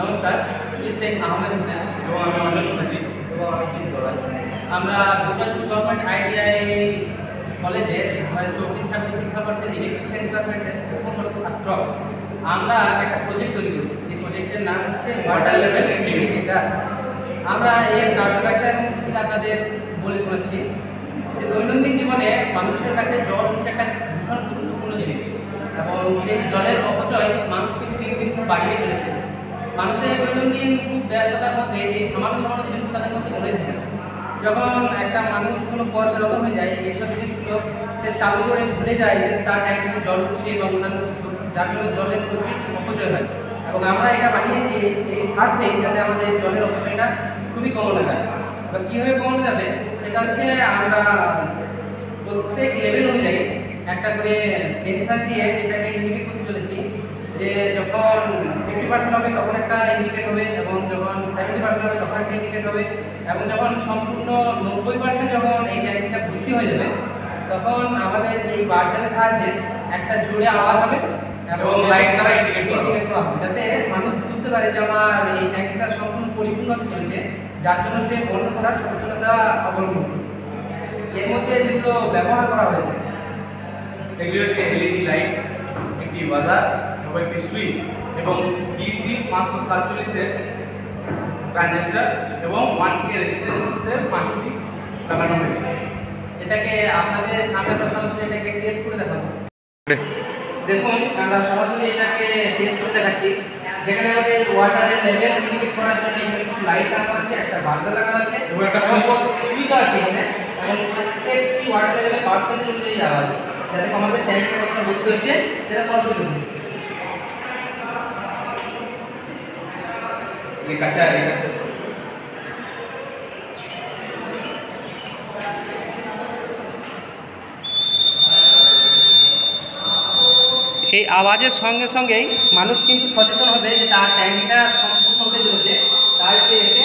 নমস্কার, আমি শেখ আহমেদ হোসেন এবং আমি অনেক খুঁজি এবং আমি চিন্তা আমরা গোপালপুর গভর্নমেন্ট আইটিআই কলেজের 2024-26 শিক্ষাবর্ষের ইলেকট্রিশিয়ান ডিপার্টমেন্টের প্রথম বর্ষের ছাত্র। আমরা একটা প্রজেক্ট তৈরি করেছি, যে প্রজেক্টের নাম হচ্ছে ওয়াটার লেভেল ইন্ডিকেটর। আমরা এর কার্যকারিতা এবং সুবিধা আপনাদের বলে শোনাচ্ছি। যে দৈনন্দিন জীবনে মানুষের কাছে জল হচ্ছে একটা ভীষণ গুরুত্বপূর্ণ জিনিস, এবং সেই জলের অপচয় মানুষ কিন্তু দিন দিন খুব বাড়িয়ে চলেছে। মানুষের দৈনন্দিন খুব ব্যস্ততার মধ্যে এই সামান্য জিনিসগুলো তাদের মধ্যে মনে থাকে না। যখন একটা মানুষ কোনো কর্মরত হয়ে যায়, এইসব জিনিসগুলো সে চালু করে ভুলে যায় যে তার ট্যাঙ্ক থেকে জল উঠছে বা অন্যান্য কিছু, যার জন্য জলের প্রচুর অপচয় হয়। এবং আমরা এটা বানিয়েছি এই স্বার্থে, যাতে আমাদের জলের অপচয়টা খুবই কমানো যায়। বা কীভাবে কমানো যাবে সেটা হচ্ছে, আমরা প্রত্যেক লেভেল অনুযায়ী একটা করে সেন্সার দিয়ে এটাকে ইন্ডিকেট করতে চলেছি, যে যখন 50% হবে তখন একটা ইন্ডিকেট হবে, এবং যখন 70% হবে তখন একটা ইন্ডিকেট হবে, এবং যখন সম্পূর্ণ 90% যখন এই ট্যাঙ্কিটা ভর্তি হয়ে যাবে তখন আমাদের এই বার্জারের সাহায্যে একটা জোরে আওয়াজ হবে এবং লাইট দ্বারা ইন্ডিকেট করা হবে, যাতে মানুষ বুঝতে পারে যে আমার এই ট্যাঙ্কিটা সম্পূর্ণ পরিপূর্ণ হতে চলেছে, যার জন্য সে বন্ধ করার সচেতনতা অবলম্বন করে। এর মধ্যে যেগুলো ব্যবহার করা হয়েছে সেগুলি হচ্ছে এলইডি লাইট, একটি বাজার এবং একটি সুইচ, এবং ডিসি 547-এর ট্রানজিস্টার এবং 1K রেজিস্ট্যান্সের 5টি লাগানো হয়েছে। এটাকে আপনাদের সামনে সরাসরি এটাকে টেস্ট করে দেখাবো। দেখুন, আমরা সরাসরি এটাকে টেস্ট করে দেখাচ্ছি, যেখানে আমাদের ওয়াটারের লেভেল ইন্ডিকেট করার জন্য এখানে কিছু লাইট লাগানো আছে, একটা বাজার লাগানো আছে এবং একটা সুইচ আছে এখানে, এবং প্রত্যেকটি ওয়াটার লেভেলের পার্সেন্টেজ অনুযায়ী দেওয়া আছে, যাতে আমাদের ট্যাঙ্কে কতটা ভর্তি হচ্ছে সেটা সরাসরি দেখুন। এই কাছে এই আওয়াজের সঙ্গে সঙ্গেই মানুষ কিন্তু সচেতন হবে যে তার ট্যাঙ্কিটা সম্পূর্ণ হতে চলেছে, তাই সে এসে